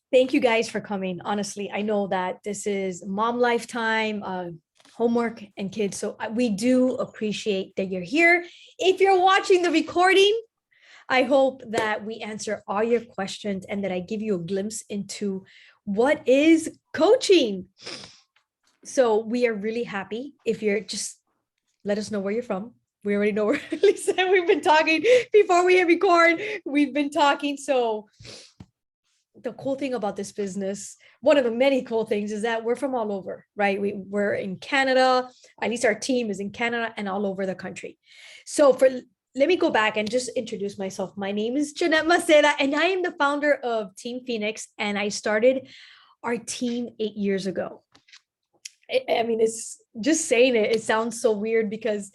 Thank you guys for coming. Honestly, I know that this is mom lifetime, homework and kids. So we do appreciate that you're here. If you're watching the recording, I hope that we answer all your questions and that I give you a glimpse into what is coaching. So we are really happy. If you're just let us know where you're from. We already know where Lisa, we've been talking before we hit record. We've been talking. So the cool thing about this business, one of the many cool things, is that we're from all over, right? We're in Canada, at least our team is in Canada and all over the country. So let me go back and just introduce myself. My name is Jeanette Maceda, and I am the founder of Team Phoenix, and I started our team 8 years ago. I mean, it's just saying it sounds so weird because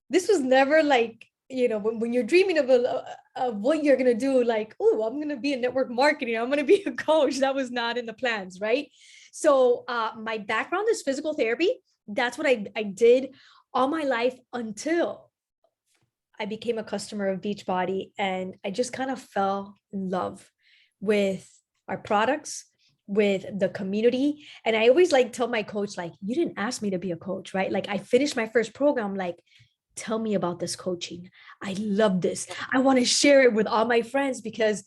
this was never like, when you're dreaming of what you're going to do, like, oh, I'm going to be in network marketing, I'm going to be a coach. That was not in the plans, right? So my background is physical therapy. That's what I did all my life until I became a customer of Beachbody, and I just kind of fell in love with our products, with the community. And I always like tell my coach, like, you didn't ask me to be a coach, right? Like I finished my first program, like, tell me about this coaching. I love this. I want to share it with all my friends because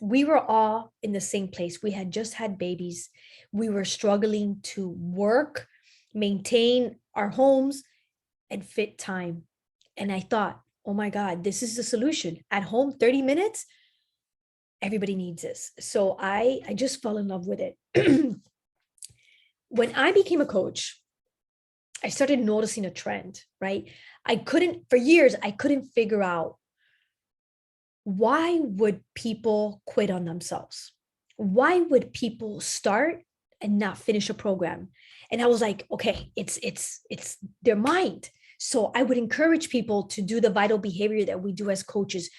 we were all in the same place. We had just had babies. We were struggling to work, maintain our homes, and fit time. And I thought, oh my God, this is the solution. At home, 30 minutes, everybody needs this. So I just fell in love with it. When I became a coach, I started noticing a trend, right? For years, I couldn't figure out why would people quit on themselves? Why would people start and not finish a program? And I was like, okay, it's their mind. So I would encourage people to do the vital behavior that we do as coaches.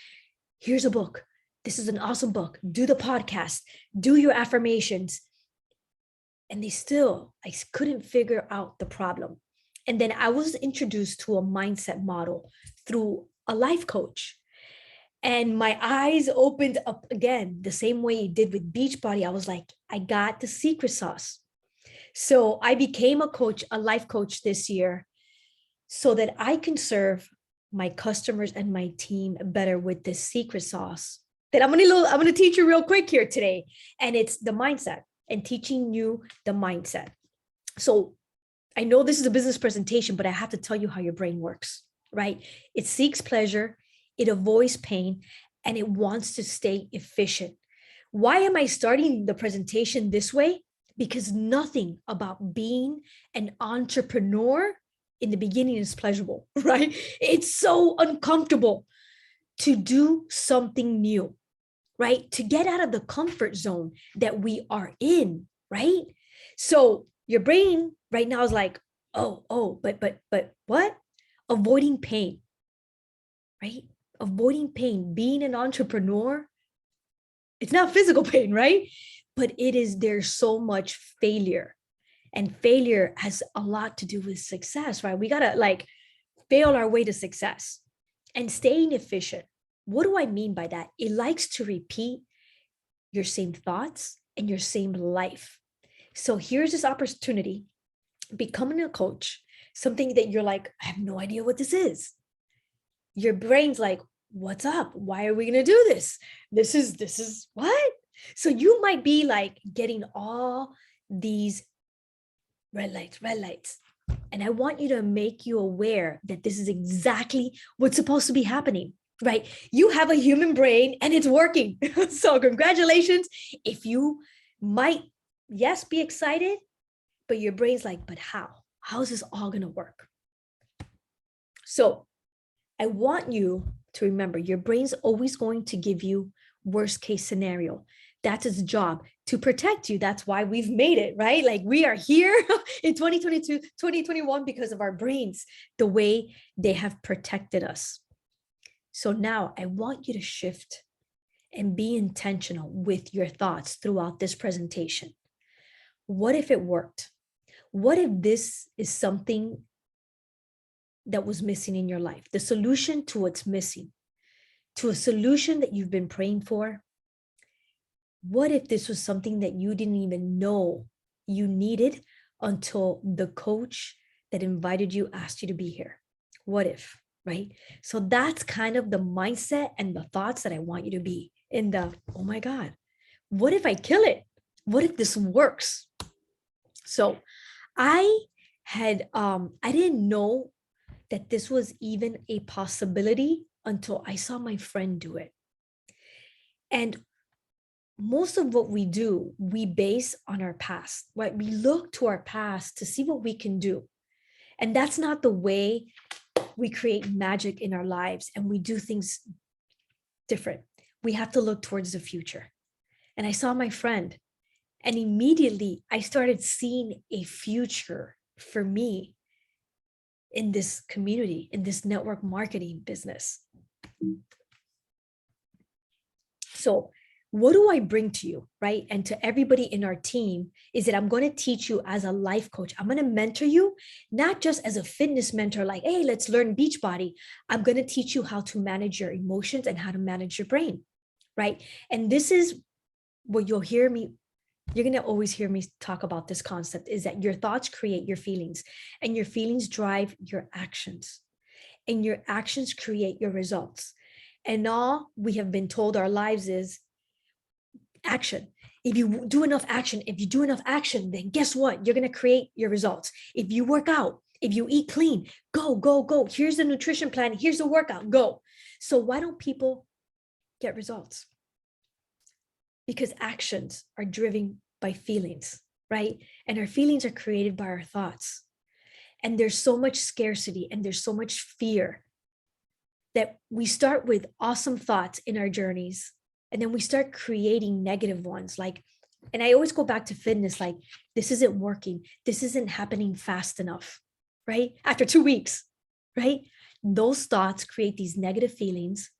Here's a book. This is an awesome book. Do the podcast, do your affirmations. And I couldn't figure out the problem. And then I was introduced to a mindset model through a life coach. And my eyes opened up again, the same way it did with Beachbody. I was like, I got the secret sauce. So I became a life coach this year so that I can serve my customers and my team better with this secret sauce that I'm going to teach you real quick here today. And it's the mindset and teaching you the mindset. So I know this is a business presentation, but I have to tell you how your brain works, right? It seeks pleasure, it avoids pain, and it wants to stay efficient. Why am I starting the presentation this way? Because nothing about being an entrepreneur in the beginning is pleasurable, right? It's so uncomfortable to do something new, right? To get out of the comfort zone that we are in, right? So your brain right now is like, but what? Avoiding pain, right? Avoiding pain, being an entrepreneur, it's not physical pain, right? But there's so much failure, and failure has a lot to do with success, right? We got to like fail our way to success and staying efficient. What do I mean by that? It likes to repeat your same thoughts and your same life. So here's this opportunity, becoming a coach, something that you're like, I have no idea what this is. Your brain's like, what's up? Why are we going to do this? This is what? So you might be like getting all these red lights. And I want you to make you aware that this is exactly what's supposed to be happening, right? You have a human brain and it's working. So congratulations. If you might, yes, be excited, but your brain's like, but how? How is this all going to work? So I want you to remember your brain's always going to give you worst case scenario. That's its job, to protect you. That's why we've made it, right? Like we are here in 2022, 2021 because of our brains, the way they have protected us. So now I want you to shift and be intentional with your thoughts throughout this presentation. What if it worked? What if this is something that was missing in your life? The solution to what's missing, to a solution that you've been praying for, What if this was something that you didn't even know you needed until the coach that invited you asked you to be here? What if, right? So that's kind of the mindset and the thoughts that I want you to be in the, oh my God, what if I kill it? What if this works? So I didn't know that this was even a possibility until I saw my friend do it. And most of what we do, we base on our past, right? We look to our past to see what we can do. And that's not the way we create magic in our lives and we do things different. We have to look towards the future. And I saw my friend, and immediately I started seeing a future for me in this community, in this network marketing business. So, what do I bring to you, right? And to everybody in our team is that I'm going to teach you as a life coach. I'm going to mentor you, not just as a fitness mentor, like, hey, let's learn Beachbody. I'm going to teach you how to manage your emotions and how to manage your brain, right? And this is what you'll hear me. You're going to always hear me talk about this concept is that your thoughts create your feelings and your feelings drive your actions and your actions create your results. And all we have been told our lives is action. If you do enough action, then guess what? You're going to create your results. If you work out, if you eat clean, go, go, go. Here's the nutrition plan. Here's the workout, go. So why don't people get results? Because actions are driven by feelings, right? And our feelings are created by our thoughts. And there's so much scarcity and there's so much fear that we start with awesome thoughts in our journeys. And then we start creating negative ones. Like, and I always go back to fitness, like, this isn't working. This isn't happening fast enough, right? After 2 weeks, right? Those thoughts create these negative feelings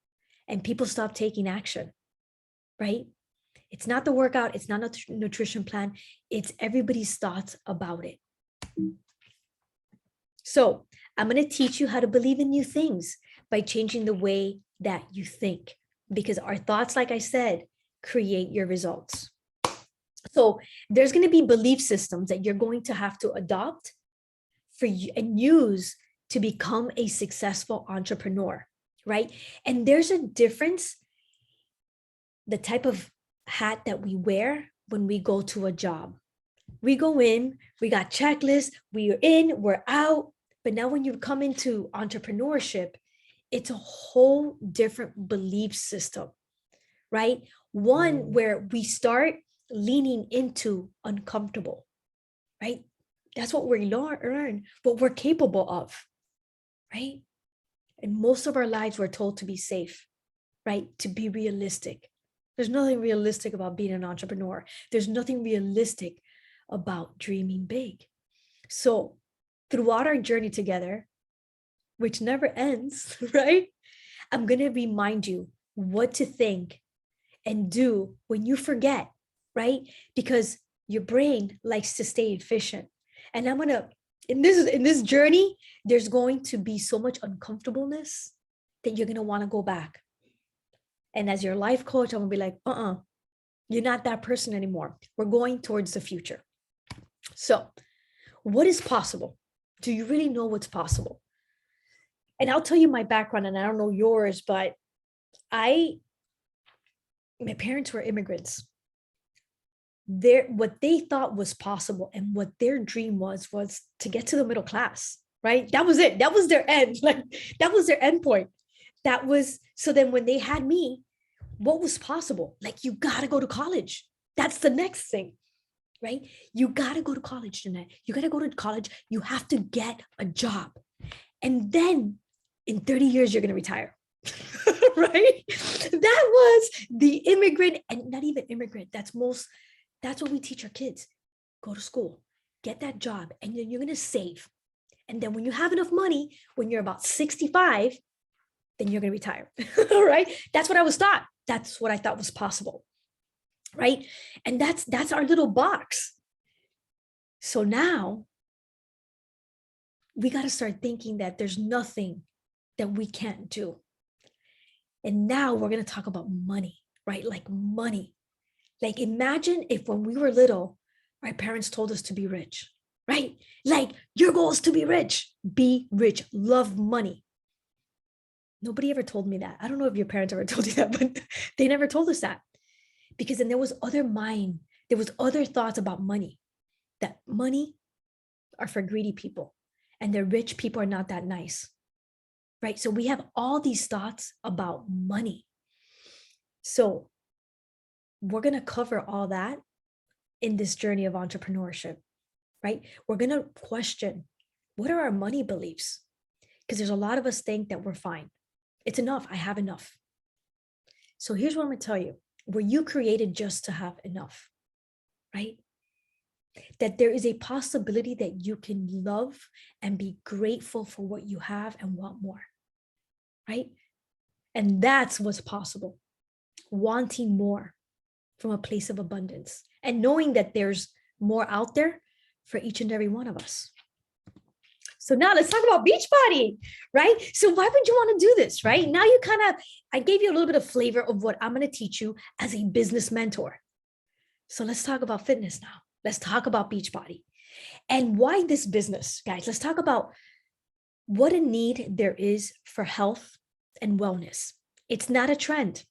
and people stop taking action, right? It's not the workout. It's not a nutrition plan. It's everybody's thoughts about it. So I'm going to teach you how to believe in new things by changing the way that you think, because our thoughts, like I said, create your results. So there's going to be belief systems that you're going to have to adopt for you and use to become a successful entrepreneur, right? And there's a difference, the type of hat that we wear when we go to a job. We go in, we got checklists, we're in, we're out. But now when you come into entrepreneurship, it's a whole different belief system, right? One where we start leaning into uncomfortable, right? That's what we learn, what we're capable of, right? And most of our lives, we're told to be safe, right? To be realistic. There's nothing realistic about being an entrepreneur. There's nothing realistic about dreaming big. So throughout our journey together, which never ends, right? I'm going to remind you what to think and do when you forget, right? Because your brain likes to stay efficient. And I'm going to, in this journey, there's going to be so much uncomfortableness that you're going to want to go back. And as your life coach, I'm going to be like, you're not that person anymore. We're going towards the future. So what is possible? Do you really know what's possible? And I'll tell you my background, and I don't know yours, but my parents were immigrants. What they thought was possible and what their dream was to get to the middle class, right? That was it. That was their end. Like, that was their end point. So then when they had me, what was possible? Like, you got to go to college. That's the next thing, right? You got to go to college, Jeanette. You got to go to college. You have to get a job. And then in 30 years, you're going to retire, right? That was the immigrant, and not even immigrant. That's what we teach our kids. Go to school, get that job, and then you're going to save. And then when you have enough money, when you're about 65, then you're going to retire, right? That's what I was taught. That's what I thought was possible, right? And that's our little box. So now we got to start thinking that there's nothing that we can't do. And now we're going to talk about money, right? Like money. Like, imagine if when we were little, our parents told us to be rich, right? Like, your goal is to be rich, love money. Nobody ever told me that. I don't know if your parents ever told you that, but they never told us that. Because then there was other thoughts about money, that money are for greedy people and the rich people are not that nice, right? So we have all these thoughts about money. So we're going to cover all that in this journey of entrepreneurship, right? We're going to question, what are our money beliefs? Because there's a lot of us think that we're fine. It's enough. I have enough. So here's what I'm going to tell you. Were you created just to have enough, right? That there is a possibility that you can love and be grateful for what you have and want more, right? And that's what's possible. Wanting more from a place of abundance and knowing that there's more out there for each and every one of us. So now let's talk about Beachbody, right? So why would you want to do this, right? Now I gave you a little bit of flavor of what I'm going to teach you as a business mentor. So let's talk about fitness now. Let's talk about Beachbody and why this business, guys. Let's talk about what a need there is for health and wellness. It's not a trend.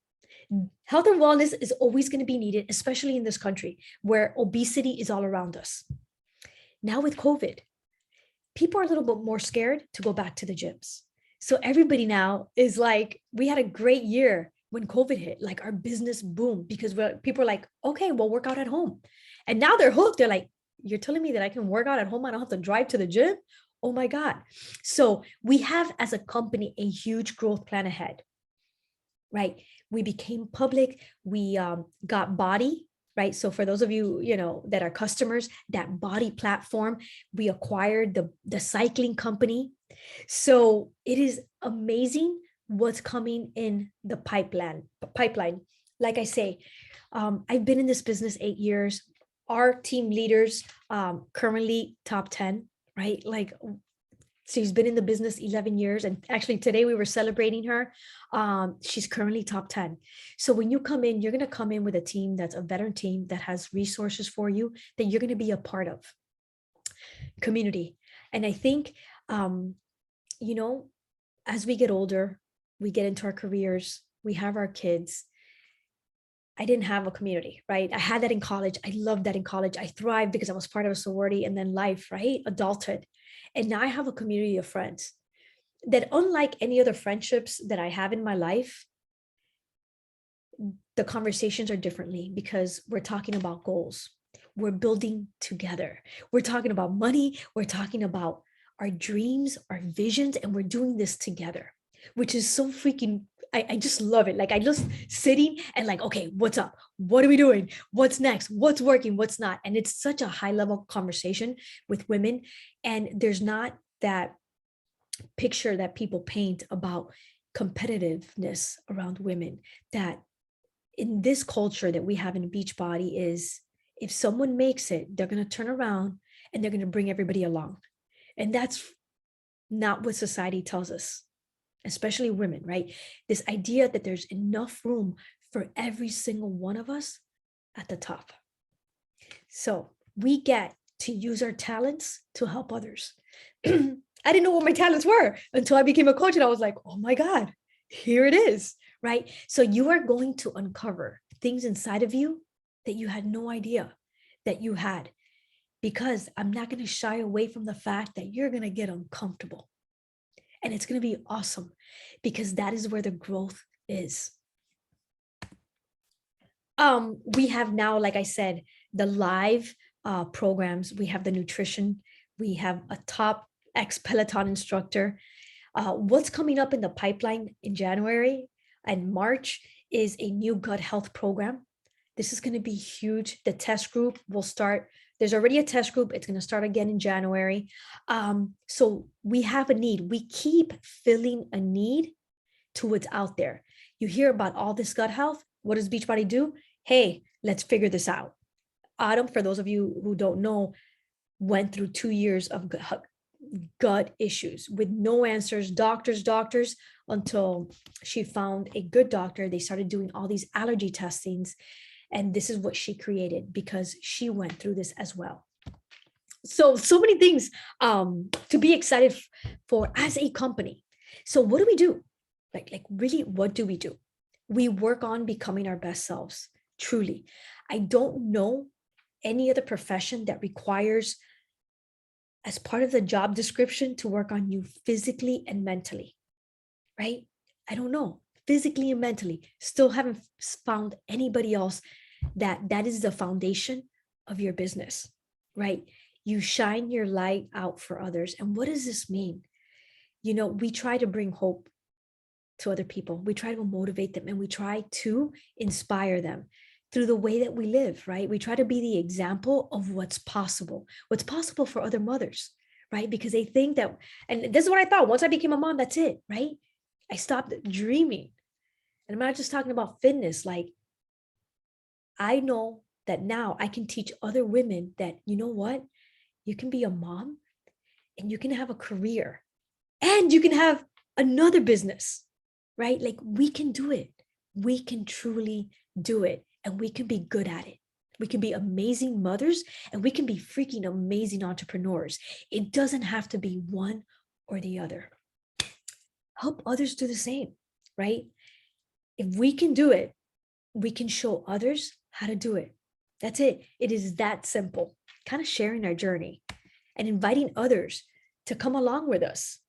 Health and wellness is always going to be needed, especially in this country where obesity is all around us. Now with COVID, people are a little bit more scared to go back to the gyms. So everybody now is like, we had a great year when COVID hit, like our business boomed because people are like, okay, we'll work out at home. And now they're hooked. They're like, you're telling me that I can work out at home? I don't have to drive to the gym? Oh my God. So we have as a company a huge growth plan ahead, right? We became public. We got Body, right? So for those of you, that are customers, that Body platform, we acquired the cycling company. So it is amazing what's coming in the pipeline. Like I say, I've been in this business 8 years. Our team leaders, currently top 10, right? Like, she's been in the business 11 years. And actually today we were celebrating her. She's currently top 10. So when you come in, you're going to come in with a team that's a veteran team that has resources for you that you're going to be a part of. Community. And I think, as we get older, we get into our careers, we have our kids. I didn't have a community, right? I had that in college. I loved that in college. I thrived because I was part of a sorority, and then life, right? Adulthood. And now I have a community of friends that, unlike any other friendships that I have in my life, the conversations are differently because we're talking about goals. We're building together. We're talking about money. We're talking about our dreams, our visions, and we're doing this together, which is so freaking, I just love it. Like, I just sitting and like, okay, what's up? What are we doing? What's next? What's working? What's not? And it's such a high level conversation with women. And there's not that picture that people paint about competitiveness around women, that in this culture that we have in Beachbody is, if someone makes it, they're going to turn around and they're going to bring everybody along. And that's not what society tells us, especially women, right? This idea that there's enough room for every single one of us at the top. So we get to use our talents to help others. I didn't know what my talents were until I became a coach, and I was like, oh my God, here it is, right? So you are going to uncover things inside of you that you had no idea that you had, because I'm not going to shy away from the fact that you're going to get uncomfortable. And it's going to be awesome, because that is where the growth is. We have now, like I said, the live programs. We have the nutrition. We have a top ex-Peloton instructor. What's coming up in the pipeline in January and March is a new gut health program. This is going to be huge. The test group will start. There's already a test group. It's going to start again in January. So we have a need. We keep filling a need to what's out there. You hear about all this gut health. What does Beachbody do? Hey, let's figure this out. Autumn, for those of you who don't know, went through 2 years of gut issues with no answers, doctors, until she found a good doctor. They started doing all these allergy testings. And this is what she created because she went through this as well. So many things to be excited for as a company. So what do we do? Like really, what do? We work on becoming our best selves. Truly, I don't know any other profession that requires, as part of the job description, to work on you physically and mentally, right? I don't know, physically and mentally. Still haven't found anybody else that is the foundation of your business, right? You shine your light out for others. And what does this mean? We try to bring hope to other people. We try to motivate them, and we try to inspire them through the way that we live, right? We try to be the example of what's possible for other mothers, right? Because they think that, and this is what I thought, once I became a mom, that's it, right? I stopped dreaming. And I'm not just talking about fitness. Like, I know that now I can teach other women that, you know what? You can be a mom and you can have a career and you can have another business, right? Like, we can do it. We can truly do it, and we can be good at it. We can be amazing mothers, and we can be freaking amazing entrepreneurs. It doesn't have to be one or the other. Help others do the same, right? If we can do it, we can show others how to do it. That's it. It is that simple. Kind of sharing our journey and inviting others to come along with us.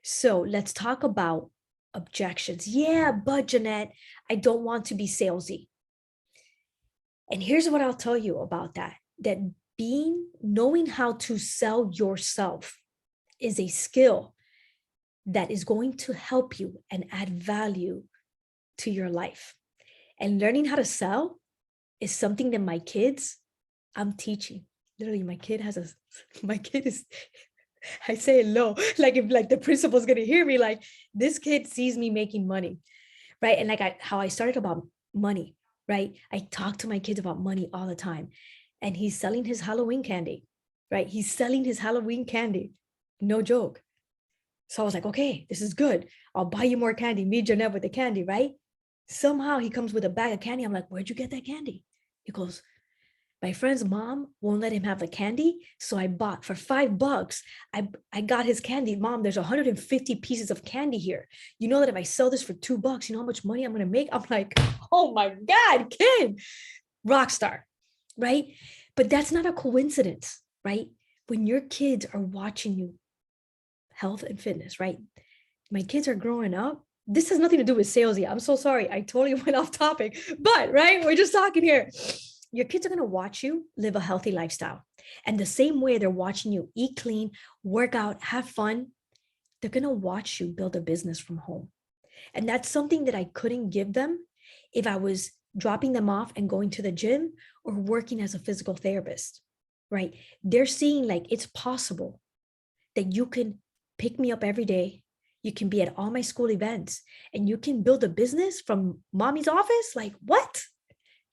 So let's talk about objections. Yeah, but Jeanette, I don't want to be salesy. And here's what I'll tell you about that knowing how to sell yourself is a skill that is going to help you and add value to your life. And learning how to sell is something that my kids, I'm teaching. Literally, my kid is, I say it low, like if like the principal's gonna hear me, like this kid sees me making money, right? And like how I started about money, right? I talk to my kids about money all the time. And he's selling his Halloween candy, right? He's selling his Halloween candy. No joke. So I was like, okay, this is good. I'll buy you more candy. Meet Jeanette with the candy, right? Somehow he comes with a bag of candy. I'm like, where'd you get that candy? He goes, my friend's mom won't let him have the candy. So I bought for $5. I got his candy. Mom, there's 150 pieces of candy here. You know that if I sell this for $2, you know how much money I'm going to make? I'm like, oh my God, kid, rock star, right? But that's not a coincidence, right? When your kids are watching you, health and fitness, right? My kids are growing up. This has nothing to do with salesy. I'm so sorry. I totally went off topic, but right, we're just talking here. Your kids are going to watch you live a healthy lifestyle. And the same way they're watching you eat clean, work out, have fun, they're going to watch you build a business from home. And that's something that I couldn't give them if I was dropping them off and going to the gym or working as a physical therapist, right? They're seeing like it's possible that you can pick me up every day. You can be at all my school events and you can build a business from mommy's office. Like, what?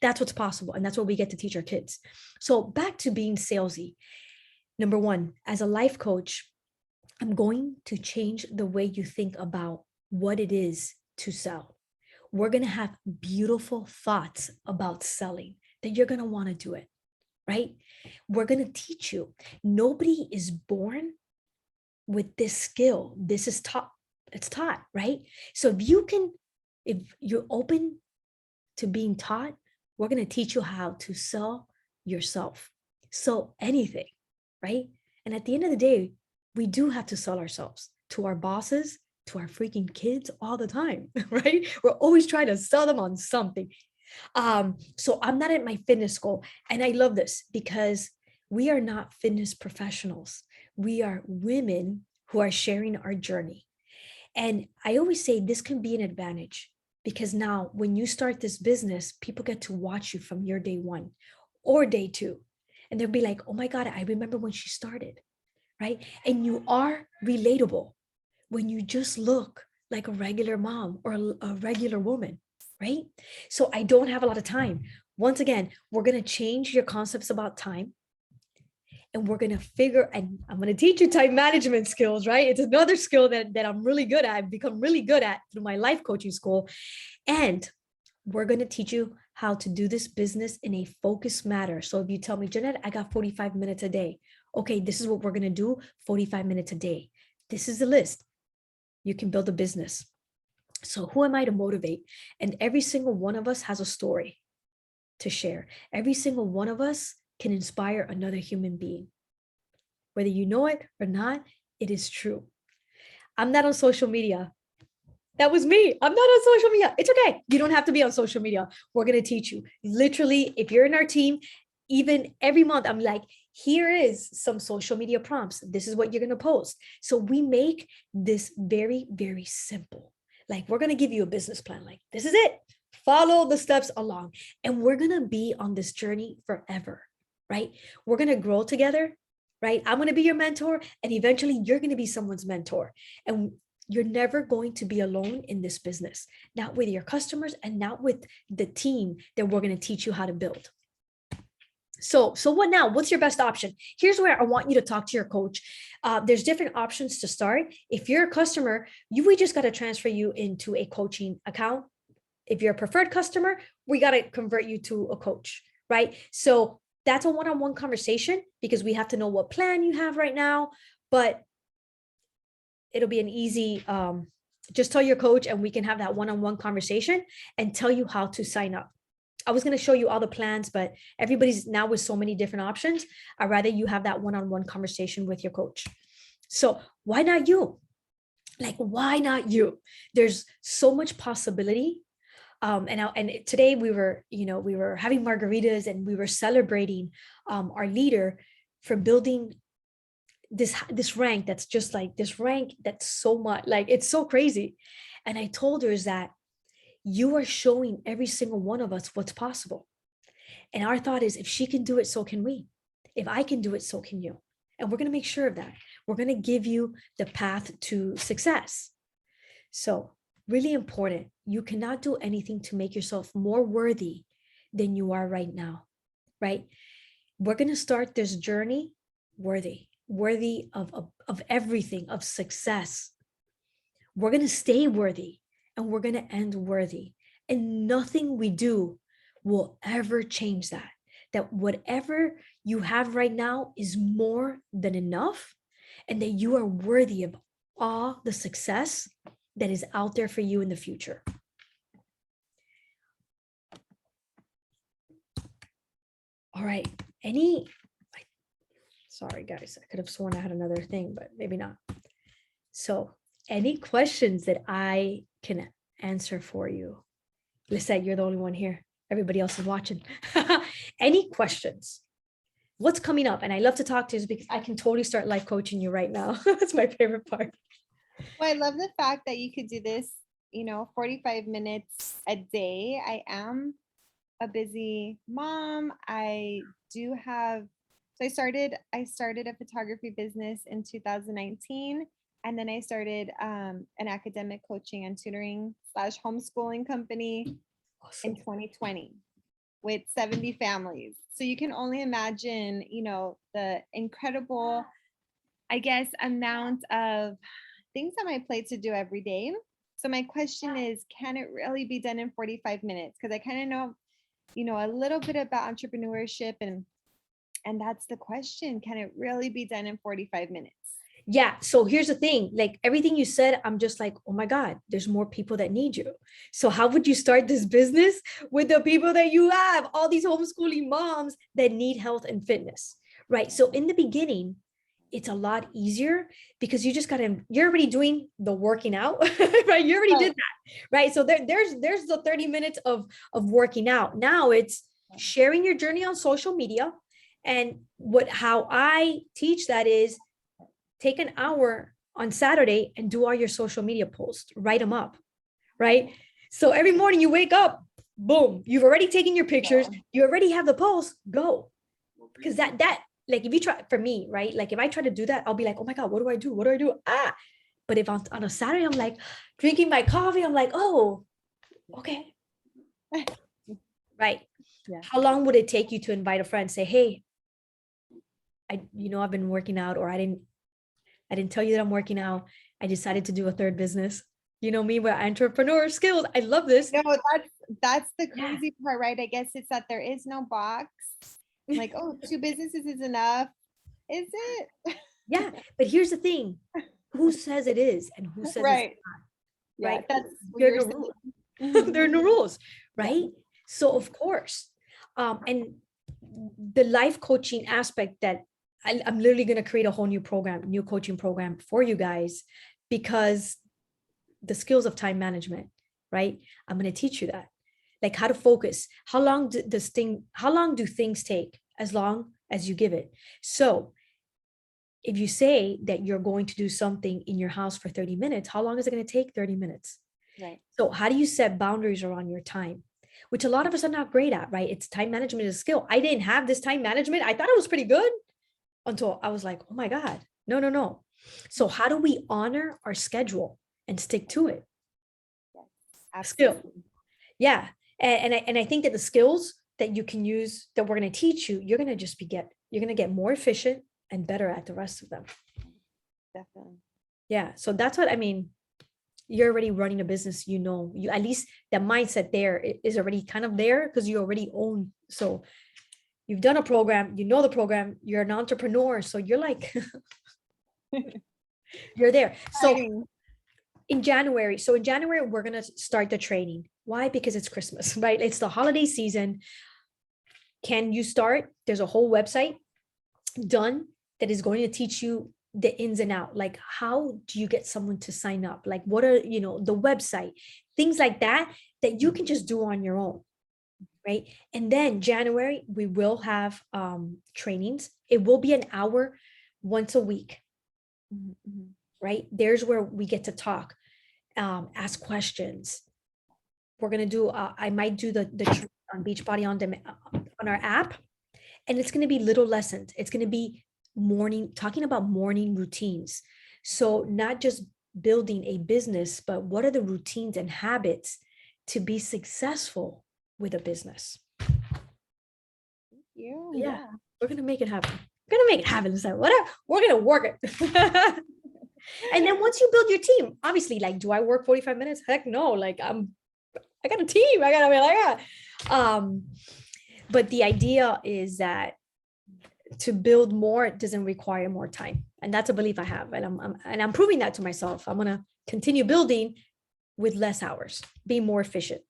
That's what's possible. And that's what we get to teach our kids. So back to being salesy. Number one, as a life coach, I'm going to change the way you think about what it is to sell. We're going to have beautiful thoughts about selling that you're going to want to do it, right? We're going to teach you. Nobody is born with this skill. This is taught. It's taught, right? So if you're open to being taught, we're going to teach you how to sell yourself. Sell anything, right? And at the end of the day, we do have to sell ourselves to our bosses, to our freaking kids all the time, right? We're always trying to sell them on something. So I'm not at my fitness goal. And I love this because we are not fitness professionals. We are women who are sharing our journey. And I always say this can be an advantage because now when you start this business, people get to watch you from your day one or day two. And they'll be like, oh my God, I remember when she started, right? And you are relatable when you just look like a regular mom or a regular woman, right? So I don't have a lot of time. Once again, we're going to change your concepts about time. And we're going to and I'm going to teach you time management skills, right? It's another skill that I'm really good at. I've become really good at through my life coaching school. And we're going to teach you how to do this business in a focused manner. So if you tell me, Jeanette, I got 45 minutes a day. Okay, this is what we're going to do, 45 minutes a day. This is the list. You can build a business. So who am I to motivate? And every single one of us has a story to share. Every single one of us can inspire another human being. Whether you know it or not, it is true. I'm not on social media. That was me. I'm not on social media. It's okay. You don't have to be on social media. We're going to teach you. Literally, if you're in our team, even every month, I'm like, here is some social media prompts. This is what you're going to post. So we make this very, very simple. Like, we're going to give you a business plan. Like, this is it. Follow the steps along. And we're going to be on this journey forever, right? We're going to grow together, right? I'm going to be your mentor. And eventually you're going to be someone's mentor. And you're never going to be alone in this business, not with your customers and not with the team that we're going to teach you how to build. So what now? What's your best option? Here's where I want you to talk to your coach. There's different options to start. If you're a customer, we just got to transfer you into a coaching account. If you're a preferred customer, we got to convert you to a coach, right? So that's a one-on-one conversation because we have to know what plan you have right now, but it'll be an easy, just tell your coach and we can have that one-on-one conversation and tell you how to sign up. I was going to show you all the plans, but everybody's now with so many different options. I'd rather you have that one-on-one conversation with your coach. So why not you? Like, why not you? There's so much possibility. And today we were having margaritas and we were celebrating our leader for building this rank that's just like this rank that's so much, like, it's so crazy. And I told her is that you are showing every single one of us what's possible. And our thought is, if she can do it, so can we. If I can do it, so can you. And we're going to make sure of that. We're going to give you the path to success. So really important. You cannot do anything to make yourself more worthy than you are right now, right? We're going to start this journey worthy of everything, of success. We're going to stay worthy and we're going to end worthy. And nothing we do will ever change that. That whatever you have right now is more than enough and that you are worthy of all the success that is out there for you in the future. All right. Sorry, guys, I could have sworn I had another thing, but maybe not. So any questions that I can answer for you? Lisette, you're the only one here. Everybody else is watching. Any questions? What's coming up? And I love to talk to you because I can totally start life coaching you right now. That's my favorite part. Well, I love the fact that you could do this, 45 minutes a day. I am a busy mom. I started a photography business in 2019. And then I started an academic coaching and tutoring / homeschooling company in 2020 with 70 families. So you can only imagine, the incredible, I guess, amount of things on my plate to do every day. So my question is, can it really be done in 45 minutes? Because I kind of know, a little bit about entrepreneurship and that's the question. Can it really be done in 45 minutes? Yeah. So here's the thing, like everything you said, I'm just like, oh my God, there's more people that need you. So how would you start this business with the people that you have, all these homeschooling moms that need health and fitness, right? So in the beginning, it's a lot easier because you're already doing the working out, right? You already did that, right? So there's the 30 minutes of working out. Now it's sharing your journey on social media. And how I teach that is take an hour on Saturday and do all your social media posts, write them up, right? So every morning you wake up, boom, you've already taken your pictures, you already have the post, go. Because that like if you try, for me, right? Like if I try to do that, I'll be like, oh my God, what do I do? What do I do? But if on a Saturday, I'm like drinking my coffee, I'm like, oh, okay. Right. Yeah. How long would it take you to invite a friend, say, hey, I've been working out, or I didn't tell you that I'm working out. I decided to do a third business. You know me with entrepreneur skills. I love this. No, that's the Yeah. crazy part, right? I guess it's that there is no box. Like, oh, two businesses is enough. Is it? Yeah. But here's the thing. Who says it is and who says it's Right. not, Yeah, right? that's what There are you're no saying. rules. Mhm. There are no rules, Yeah. right? So of course, and the life coaching aspect that I'm literally going to create a whole new program, new coaching program for you guys, because the skills of time management, right? I'm going to teach you that, like how to focus. How long do things take? As long as you give it. So if you say that you're going to do something in your house for 30 minutes, how long is it going to take? 30 minutes. Right. So how do you set boundaries around your time? Which a lot of us are not great at, right? It's time management is a skill. I didn't have this time management. I thought it was pretty good until I was like, oh my God, no, no, no. So how do we honor our schedule and stick to it? Yes, Skill. absolutely. Yeah. And I think that the skills that you can use that we're going to teach you, you're going to get more efficient and better at the rest of them. Definitely. Yeah. So that's what I mean. You're already running a business, you at least the mindset there is already kind of there because you already own. So you've done a program, the program, you're an entrepreneur. So you're like, you're there. So Exciting. in January, we're going to start the training. Why? Because it's Christmas, right? It's the holiday season. Can you start? There's a whole website done that is going to teach you the ins and out, like how do you get someone to sign up, like what are the website, things like that you can just do on your own, right? And then January we will have trainings. It will be an hour once a week, right? There's where we get to talk, ask questions. We're gonna do I might do the on Beachbody on our app, and it's going to be little lessons. It's going to be talking about morning routines. So not just building a business, but what are the routines and habits to be successful with a business? You. Yeah, we're going to make it happen. We're going to make it happen. So whatever, we're going to work it. And then once you build your team, obviously, like, do I work 45 minutes? Heck no. Like I got a team. I got to be like, but the idea is that to build more doesn't require more time, and that's a belief I have, and I'm proving that to myself. I'm gonna continue building with less hours, being more efficient,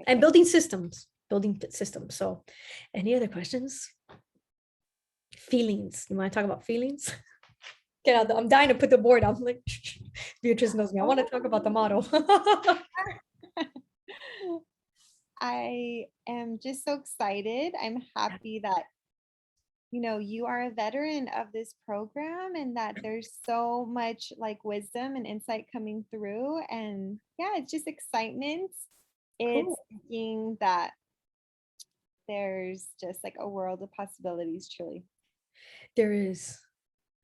and building systems. So, any other questions? Feelings. You want to talk about feelings? Get out. I'm dying to put the board. I'm like, Beatrice knows me. I want to talk about the model. I am just so excited. I'm happy that you are a veteran of this program and that there's so much like wisdom and insight coming through. And yeah, it's just excitement. It's Cool. thinking that there's just like a world of possibilities, truly. There is,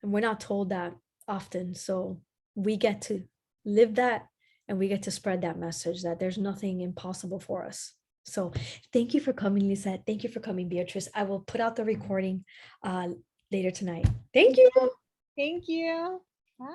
and we're not told that often. So we get to live that, and we get to spread that message that there's nothing impossible for us. So thank you for coming, Lisa. Thank you for coming, Beatrice. I will put out the recording later tonight. Thank you. Thank you. Bye.